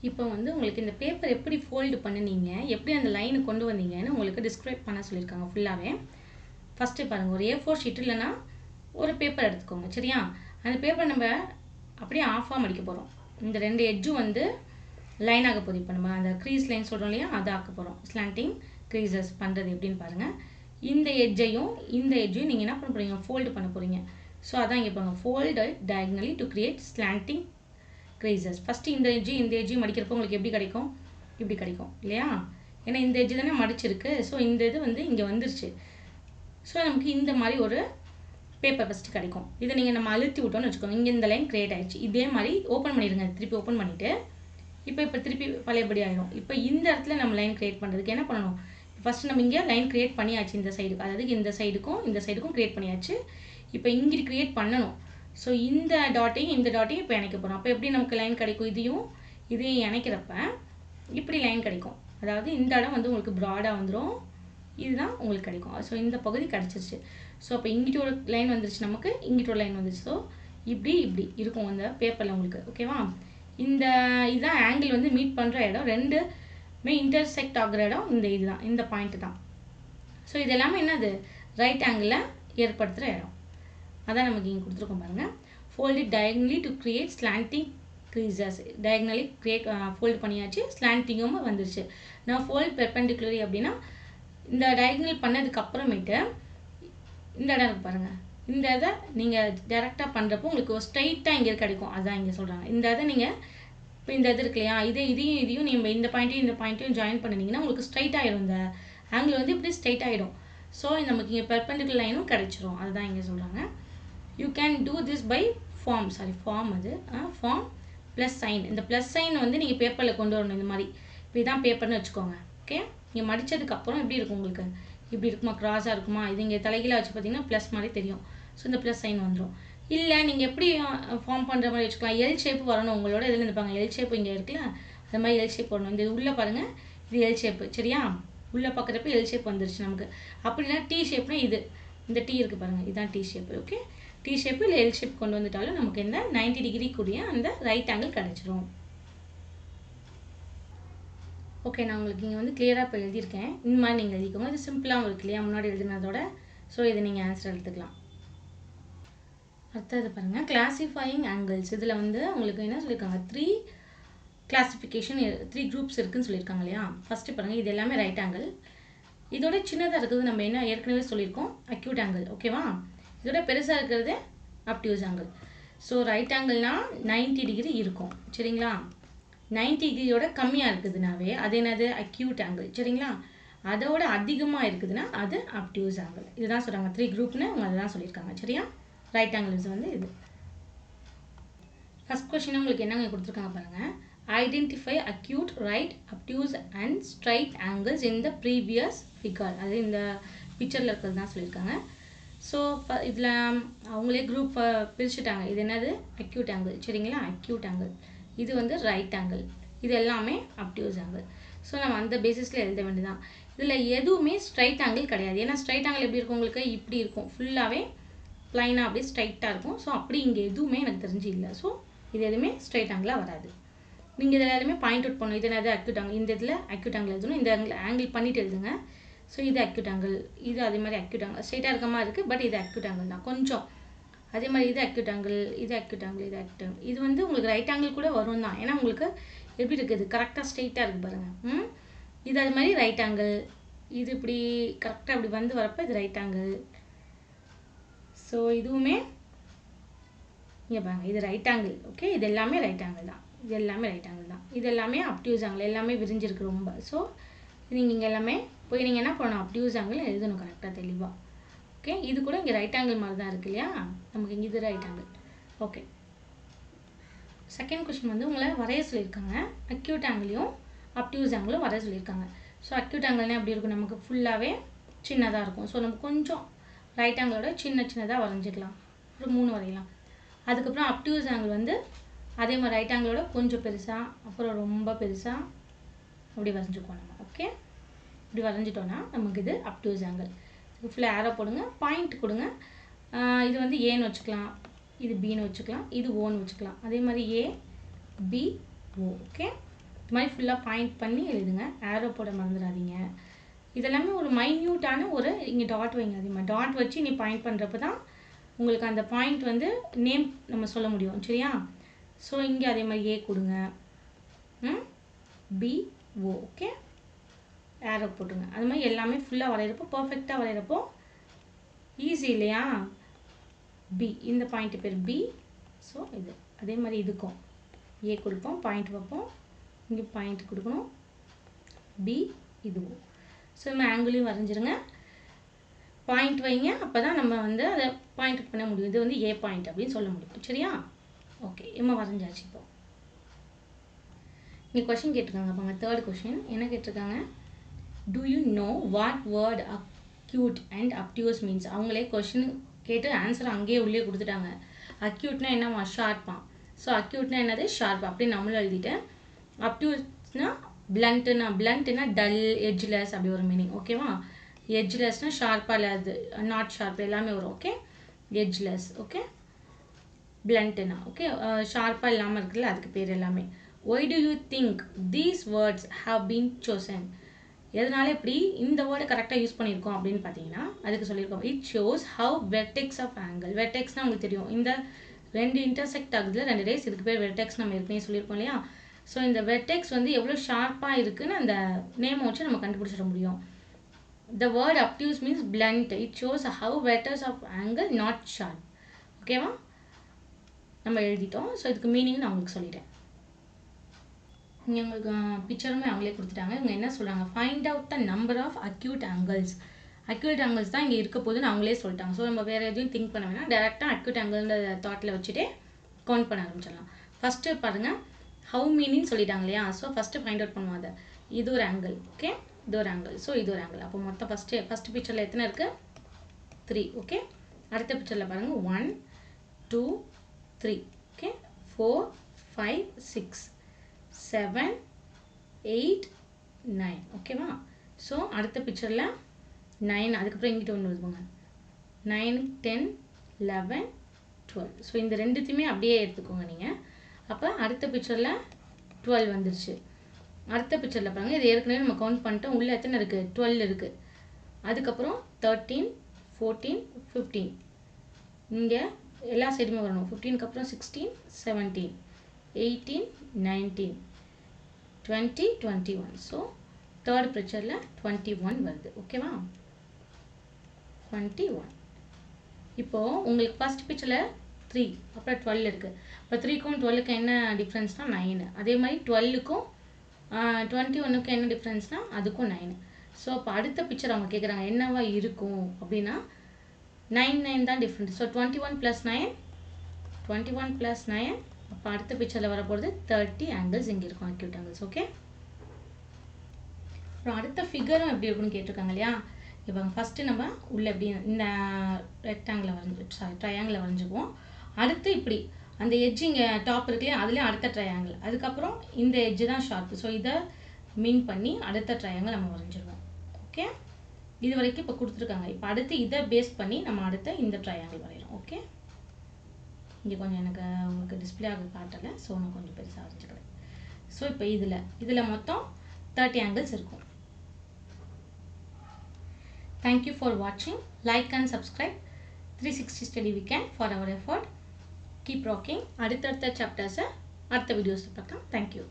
இப்போ வந்து உங்களுக்கு இந்த பேப்பர் எப்படி ஃபோல்டு பண்ணினீங்க, எப்படி அந்த லைனை கொண்டு வந்தீங்கன்னு உங்களுக்கு டிஸ்கிரைப் பண்ண சொல்லியிருக்காங்க ஃபுல்லாகவே. ஃபஸ்ட்டு பாருங்கள், ஒரு A4 ஷீட் இல்லைன்னா ஒரு பேப்பர் எடுத்துக்கோங்க. சரியா? அந்த பேப்பர் நம்ம அப்படியே ஆஃபாக மடிக்க போகிறோம். இந்த 2 எட்ஜும் வந்து லைன் ஆக போகுது. இப்போ நம்ம அந்த க்ரீஸ் லைன் சொல்கிறோம் இல்லையா, அதை ஆக்க போகிறோம். ஸ்லாண்டிங் க்ரீசஸ் பண்ணுறது எப்படின்னு பாருங்கள். இந்த எட்ஜையும் இந்த எட்ஜையும் நீங்கள் என்ன பண்ண போகிறீங்க, ஃபோல்டு பண்ண போகிறீங்க. ஸோ அதான் இங்கே பாருங்கள், fold diagonally to create slanting creases. First இந்த எட்ஜையும் மடிக்கிறப்போ உங்களுக்கு எப்படி கிடைக்கும், இப்படி கிடைக்கும் இல்லையா, ஏன்னா இந்த எட்ஜு தானே மடிச்சிருக்கு. ஸோ இந்த இது வந்து இங்கே வந்துருச்சு. ஸோ நமக்கு இந்த மாதிரி ஒரு பேப்பர் ஃபஸ்ட்டு கிடைக்கும். இதை நீங்கள் நம்ம அழுத்தி விட்டோன்னு வச்சுக்கோங்க, இங்கே இந்த லைன் க்ரியேட் ஆகிடுச்சு. இதே மாதிரி ஓப்பன் பண்ணிடுங்க, திருப்பி ஓப்பன் பண்ணிவிட்டு இப்போ திருப்பி பழையபடி ஆகிடும். இப்போ இந்த இடத்துல நம்ம லைன் க்ரியேட் பண்ணுறதுக்கு என்ன பண்ணணும், ஃபஸ்ட்டு நம்ம இங்கே லைன் க்ரியேட் பண்ணியாச்சு இந்த சைடுக்கு, அதாவது இந்த சைடுக்கும் க்ரியேட் பண்ணியாச்சு. இப்போ இங்கே க்ரியேட் பண்ணணும். ஸோ இந்த டாட்டையும் இப்போ இணைக்க போகிறோம். அப்போ எப்படி நமக்கு லைன் கிடைக்கும், இதையும் இணைக்கிறப்ப இப்படி லைன் கிடைக்கும். அதாவது இந்த இடம் வந்து உங்களுக்கு ப்ராடாக வந்துடும், இதுதான் உங்களுக்கு கிடைக்கும். ஸோ இந்த பகுதி கிடச்சிருச்சு. ஸோ அப்போ இங்கிட்ட ஒரு லைன் வந்துருச்சு, நமக்கு இங்கிட்ட ஒரு லைன் வந்துருச்சு. ஸோ இப்படி இருக்கும் அந்த பேப்பரில் உங்களுக்கு. ஓகேவா, இதுதான் ஆங்கிள் வந்து மீட் பண்ணுற இடம், ரெண்டுமே இன்டர்செக்ட் ஆகிற இடம் இதுதான், இந்த பாயிண்ட் தான். ஸோ இது எல்லாமே என்னது, ரைட் ஆங்கிளை ஏற்படுத்துகிற இடம். அதான் நமக்கு இங்கே கொடுத்துருக்கோம் பாருங்கள். Fold diagonally to create slanting creases. Diagonally fold பண்ணியாச்சு, ஸ்லாண்டிங்கும் வந்துருச்சு. நான் ஃபோல்ட் பெர்பெண்டிகுலரி அப்படின்னா இந்த டயகனல் பண்ணதுக்கு அப்புறமேட்டு இந்த இடம் இருக்கு பாருங்கள், இந்த இதை நீங்கள் டேரெக்டாக பண்ணுறப்போ உங்களுக்கு ஒரு ஸ்ட்ரைட்டாக இங்கே கிடைக்கும். அதுதான் இங்கே சொல்கிறாங்க. இந்த இதை நீங்கள் இப்போ இந்த இது இருக்கு இல்லையா, இதையும் நீங்கள் இந்த பாயிண்ட்டையும் ஜாயின் பண்ணிங்கன்னா உங்களுக்கு ஸ்ட்ரைட் ஆகிடும். இந்த ஆங்கிள் வந்து இப்படி ஸ்ட்ரைட் ஆகிடும். ஸோ நமக்கு இங்கே பெர்பெண்டிகுலர் லைனும் கிடைச்சிரும். அதுதான் இங்கே சொல்கிறாங்க. You can do this by form plus sign. இந்த ப்ளஸ் சைன் வந்து நீங்கள் பேப்பரில் கொண்டு வரணும். இந்த மாதிரி இப்படி தான் பேப்பர்னு வச்சுக்கோங்க. ஓகே, நீங்கள் மடித்ததுக்கப்புறம் எப்படி இருக்கும் உங்களுக்கு, இப்படி இருக்குமா, க்ராஸாக இருக்குமா, இது இங்கே தலைகீழாக வச்சு பார்த்தீங்கன்னா ப்ளஸ் மாதிரி தெரியும். ஸோ இந்த ப்ளஸ் சைன் வந்துடும். இல்லை நீங்கள் எப்படி ஃபார்ம் பண்ணுற மாதிரி வச்சுக்கலாம், எல் ஷேப் வரணும் உங்களோட இதில் இருந்துப்பாங்க. எல் ஷேப் இங்கே இருக்குல்ல, அது மாதிரி எல் ஷேப் வரணும். இந்த உள்ளே பாருங்கள், இது எல் ஷேப்பு. சரியா, உள்ளே பார்க்குறப்ப எல் ஷேப் வந்துருச்சு நமக்கு. அப்படின்னா டி ஷேப்னா இந்த டி இருக்குது பாருங்கள், இதுதான் T shape. Okay, T shape இல்லை எல் ஷேப் கொண்டு வந்துட்டாலும் நமக்கு இந்த 90 டிகிரிக்குரிய அந்த ரைட் ஆங்கிள் கிடச்சிரும். ஓகே, நான் உங்களுக்கு இங்கே வந்து கிளியராக இப்போ எழுதியிருக்கேன். இந்த மாதிரி நீங்கள் எழுதிக்கோங்க. இது சிம்பிளாகவும் இருக்கு இல்லையா முன்னாடி எழுதினதோட. ஸோ இதை நீங்கள் ஆன்சர் எடுத்துக்கலாம். அடுத்தது பாருங்கள், கிளாசிஃபையிங் ஆங்கிள்ஸ். இதில் வந்து உங்களுக்கு என்ன சொல்லியிருக்காங்க, 3 கிளாசிஃபிகேஷன் 3 குரூப்ஸ் இருக்குதுன்னு சொல்லியிருக்காங்க இல்லையா. ஃபஸ்ட்டு பாருங்கள், இது எல்லாமே ரைட் ஆங்கிள். இதோட சின்னதாக இருக்கிறது நம்ம என்ன ஏற்கனவே சொல்லியிருக்கோம், அக்யூட் ஆங்கிள். ஓகேவா. இதோட பெருசாக இருக்கிறது அப்டியூஸ் ஆங்கிள். ஸோ ரைட் ஆங்கிள்னால் 90 டிகிரி இருக்கும். சரிங்களா. 90 டிகிரியோட கம்மியாக இருக்குதுனாவே அது என்னது, அக்யூட் ஆங்கிள். சரிங்களா. அதோட அதிகமாக இருக்குதுன்னா அது அப்டியூஸ் ஆங்கிள். இதுதான் சொல்கிறாங்க 3 குரூப்னு அவங்க அதுதான் சொல்லியிருக்காங்க. சரியா. ரைட் ஆங்கிள்ஸ் வந்து இது. ஃபஸ்ட் கொஸ்டின் உங்களுக்கு என்னங்க கொடுத்துருக்காங்க பாருங்கள். Identify acute, right, obtuse and straight angles in the previous figure. அது இந்த பிக்சரில் இருக்கிறது தான் சொல்லியிருக்காங்க. ஸோ இதில் அவங்களே குரூப் பிரிச்சுட்டாங்க. இது என்னது, அக்யூட் ஆங்கிள். சரிங்களா. Acute angle. இது வந்து ரைட் ஆங்கிள். இது எல்லாமே அப்டியூஸ் ஆங்கிள். ஸோ நம்ம அந்த பேசிஸில் எழுத வேண்டியதான். இதில் எதுவுமே ஸ்ட்ரைட் ஆங்கிள் கிடையாது. ஏன்னா ஸ்ட்ரைட் ஆங்கிள் எப்படி இருக்கும், உங்களுக்கு இப்படி இருக்கும், ஃபுல்லாகவே ப்ளைனாக அப்படியே ஸ்ட்ரைட்டாக இருக்கும். ஸோ அப்படி இங்கே எதுவுமே எனக்கு தெரிஞ்சு இல்லை. ஸோ இது எதுவுமே ஸ்ட்ரைட் ஆங்கிளாக வராது. நீங்கள் இதில் எல்லாமே பாயிண்ட் அவுட் பண்ணணும். இது என்னது, அக்யூட் ஆங்கிள். இந்த இதில் அக்யூட் ஆங்கிள் எழுதணும். இந்த ஆங்கிள் பண்ணிட்டு எழுதுங்க. ஸோ இது அக்யூட் ஆங்கிள். இது அதே மாதிரி அக்யூட் ஆங்கிள். ஸ்ட்ரைட்டாக இருக்க மாதிரி இருக்குது, பட் இது அக்யூட் ஆங்கிள் தான் கொஞ்சம். அதே மாதிரி இது அக்யூட் ஆங்கிள், இது அக்யூட் ஆங்கிள், இது அக்யூட் ஆங்கிள். இது வந்து உங்களுக்கு ரைட் ஆங்கிள் கூட வரும் தான். ஏன்னா உங்களுக்கு எப்படி இருக்குது, கரெக்டாக ஸ்ட்ரெயிட்டாக இருக்குது பாருங்கள். இது அது மாதிரி ரைட் ஆங்கிள். இது இப்படி கரெக்டாக அப்படி வந்து வரப்போ இது ரைட் ஆங்கிள். ஸோ இதுவுமே இங்கே பாருங்கள், இது ரைட் ஆங்கிள். ஓகே, இது எல்லாமே ரைட் ஆங்கிள் தான். இது எல்லாமே ரைட் ஆங்கிள் தான். இது எல்லாமே அப்டியூஸ் ஆங்கிள். எல்லாமே விரிஞ்சிருக்கு ரொம்ப. ஸோ நீங்கள் இங்கே எல்லாமே போய் நீங்கள் என்ன பண்ணணும், அப்டியூஸ் ஆங்கிள் எழுதணும் கரெக்டாக தெளிவாக. ஓகே, இது கூட இங்கே ரைட் ஆங்கிள் மாதிரி தான் இருக்கு இல்லையா. நமக்கு இங்கே இது right angle. Okay, second question வந்து உங்களை வரைய சொல்லியிருக்காங்க. அக்யூட் ஆங்கிளையும் அப்டியூஸ் ஆங்கிளும் வரைய சொல்லியிருக்காங்க. ஸோ அக்யூட் ஆங்கிள்னே அப்படி இருக்கும், நமக்கு ஃபுல்லாகவே சின்னதாக இருக்கும். ஸோ நம்ம கொஞ்சம் ரைட் ஆங்கிளோட சின்னதாக வரைஞ்சிக்கலாம். ஒரு 3 வரையலாம். அதுக்கப்புறம் அப்டியூஸ் ஆங்கிள் வந்து அதே மாதிரி ரைட் ஆங்கிளோட கொஞ்சம் பெருசாக, அப்புறம் ரொம்ப பெருசாக அப்படி வரைஞ்சிக்குவோம் நம்ம. ஓகே, இப்படி வரைஞ்சிட்டோன்னா நமக்கு இது அப்டியூஸ் ஆங்கிள். ஃபுல்லாக ஏரோ போடுங்க, பாயிண்ட் கொடுங்க. இது வந்து ஏன்னு வச்சுக்கலாம், இது பின்னு வச்சுக்கலாம், இது ஓன்னு வச்சுக்கலாம். அதே மாதிரி ஏ பி ஓ. ஓகே, இது மாதிரி ஃபுல்லாக பாயிண்ட் பண்ணி எழுதுங்க. ஏரோ போட மறந்துடாதீங்க. இதெல்லாமே ஒரு மைன்யூட்டான ஒரு இங்கே டாட் வைங்க. அதே மாதிரி டாட் வச்சு நீ பாயிண்ட் பண்ணுறப்ப தான் உங்களுக்கு அந்த பாயிண்ட் வந்து நேம் நம்ம சொல்ல முடியும். சரியா. ஸோ இங்கே அதே மாதிரி ஏ கொடுங்க, பி ஓ. ஓகே, ஏரோ போட்டுங்க. அது மாதிரி எல்லாமே ஃபுல்லாக வரைகிறப்போ பர்ஃபெக்டாக வரைகிறப்போ ஈஸி இல்லையா. பி, இந்த பாயிண்ட் பேர் பி. ஸோ இது அதே மாதிரி இதுக்கும் ஏ கொடுப்போம், பாயிண்ட் வைப்போம், இங்கே பாயிண்ட் கொடுக்கணும், பி இதுவும். ஸோ நம்ம ஆங்கிளையும் வரைஞ்சிருங்க, பாயிண்ட் வைங்க. அப்போ தான் நம்ம வந்து அதை பாயிண்ட் பண்ண முடியும். இது வந்து ஏ பாயிண்ட் அப்படின்னு சொல்ல முடியும். சரியா. ஓகே, நம்ம வரைஞ்சாச்சு. இப்போ இங்கே கொஷின் கேட்டிருக்காங்க பாருங்க. தேர்ட் கொஷின் என்ன கேட்டிருக்காங்க, do you know what word acute and obtuse means? அவங்களே கொஷின் கேட்டு ஆன்சர் அங்கேயே உள்ளே கொடுத்துட்டாங்க. அக்யூட்னா என்னவா, ஷார்ப்பா. ஸோ அக்யூட்னா என்னது, ஷார்ப். அப்படி நம்மளும் எழுதிட்டேன். அப்டியூஸ்னா பிளண்ட்னா டல், எட்ஜ்லெஸ் அப்படி ஒரு மீனிங். ஓகேவா. எட்ஜ்லெஸ்னா ஷார்ப்பாக இல்லாது, நாட் ஷார்ப் எல்லாமே வரும். ஓகே, எட்ஜ்லெஸ். ஓகே, பிளண்ட்னா ஓகே ஷார்ப்பாக இல்லாமல் இருக்குல்ல, அதுக்கு பேர் எல்லாமே. why do you think these words have been chosen? எதனால இப்படி இந்த வேர்டை கரெக்டாக யூஸ் பண்ணியிருக்கோம் அப்படின்னு பார்த்தீங்கன்னா அதுக்கு சொல்லியிருக்கோம். It shows how vertex of angle. வெர்டெக்ஸ்னால் உங்களுக்கு தெரியும், இந்த 2 இன்டர்செக்ட் ஆகுதுல 2 ரேஸ், இதுக்கு பேர் வெர்டெக்ஸ் நம்ம ஏற்கனவே சொல்லியிருக்கோம் இல்லையா. ஸோ இந்த வெர்டெக்ஸ் வந்து எவ்வளோ ஷார்ப்பாக இருக்குன்னு அந்த நேமை வச்சு நம்ம கண்டுபிடிச்சிட முடியும். The word obtuse means blunt. It shows how vertex of angle not sharp. ஓகேவா, நம்ம எழுதிட்டோம். ஸோ இதுக்கு மீனிங் நான் உங்களுக்கு சொல்லிட்டேன். இங்கே உங்களுக்கு பிக்சருமே அவங்களே கொடுத்துட்டாங்க. இவங்க என்ன சொல்கிறாங்க, find out the number of acute angles. Acute angles தான் இங்கே இருக்க போதுன்னு அவங்களே சொல்லிட்டாங்க. ஸோ நம்ம வேறு எதுவும் திங்க் பண்ண வேணாம், டேரெக்டாக அக்யூட் ஆங்கிள்ன்ற தாட்டில் வச்சுட்டே கவுண்ட் பண்ண ஆரம்பிச்சிடலாம். ஃபஸ்ட்டு பாருங்கள், ஹவு மீனிங் சொல்லிட்டாங்க இல்லையா. ஸோ ஃபஸ்ட்டு ஃபைண்ட் அவுட் பண்ணுவோம் அதை. இது ஒரு ஆங்கிள். ஓகே, இது ஒரு ஆங்கிள். ஸோ இது ஒரு ஆங்கிள். அப்போ மொத்தம் ஃபஸ்ட்டு பிக்சரில் எத்தனை இருக்குது, 3. ஓகே, அடுத்த பிக்சரில் பாருங்கள் 1 2 3. ஓகே, 4 5 6 7 8 9. ஓகேவா. ஸோ அடுத்த பிக்சரில் 9, அதுக்கப்புறம் இங்கிட்ட ஒன்று வருவாங்க 9 10 11 12. ஸோ இந்த ரெண்டுத்தையுமே அப்படியே எடுத்துக்கோங்க நீங்கள். அப்போ அடுத்த பிக்சரில் 12 வந்துருச்சு. அடுத்த பிக்சரில் பாருங்கள், இது ஏற்கனவே நம்ம கவுண்ட் பண்ணிட்டோம். உள்ளே எத்தனை இருக்குது? 12 இருக்குது. அதுக்கப்புறம் 13, 14, 15. இங்கே எல்லா சைடுமே வரணும். 15க்கு அப்புறம் 16, 17, 18, 19, 20, 21. ஸோ தேர்ட் பிக்சரில் 21 வருது. ஓகேவா? 21. இப்போது உங்களுக்கு ஃபஸ்ட் பிக்சரில் 3 அப்புறம் 12 இருக்குது. இப்போ 3க்கும் 12க்கும் என்ன டிஃப்ரென்ஸ்னால் 9. அதே மாதிரி 12க்கும் 21க்கும் என்ன டிஃப்ரென்ஸ்னால் அதுக்கும் 9. ஸோ அப்போ அடுத்த பிக்சர் அவங்க கேட்குறாங்க என்னவா இருக்கும் அப்படின்னா 9 தான் டிஃப்ரெண்ட். ஸோ 21 + 9, 21 + 9. அப்போ அடுத்த பிக்சரில் வரப்போகிறது 30 ஆங்கிள்ஸ் இங்கே இருக்கும், அக்யூட் ஆங்கிள்ஸ். ஓகே. அப்புறம் அடுத்த ஃபிகரும் எப்படி இருக்குன்னு கேட்டிருக்காங்க இல்லையா? இப்போ ஃபஸ்ட்டு நம்ம உள்ளே எப்படி இந்த ரெக்டாங்கில் ட்ரையாங்கில் வரைஞ்சிக்குவோம். அடுத்து இப்படி அந்த எட்ஜ் இங்கே டாப் இருக்குல்லையா, அதுலேயும் அடுத்த ட்ரையாங்கிள். அதுக்கப்புறம் இந்த எட்ஜு தான் ஷார்ப்பு. ஸோ இதை மீன் பண்ணி அடுத்த ட்ரையாங்கிள் நம்ம வரைஞ்சிருவோம். ஓகே. இது வரைக்கும் இப்போ கொடுத்துருக்காங்க. இப்போ அடுத்து இதை பேஸ் பண்ணி நம்ம அடுத்த இந்த ட்ரையாங்கிள் வரைகிறோம். ஓகே. இங்கே கொஞ்சம் எனக்கு உங்களுக்கு டிஸ்பிளே ஆக காட்டலை, ஸோ நான் கொஞ்சம் பெருசாக வரைஞ்சிக்கிறேன். ஸோ இப்போ இதில் மொத்தம் 30 ஆங்கிள்ஸ் இருக்கும். Thank you for watching. Like and subscribe 360 Study Weekend for our effort. Keep rocking. அடுத்தடுத்த சாப்டர்ஸை அடுத்த வீடியோஸில் பார்க்கலாம். Thank you.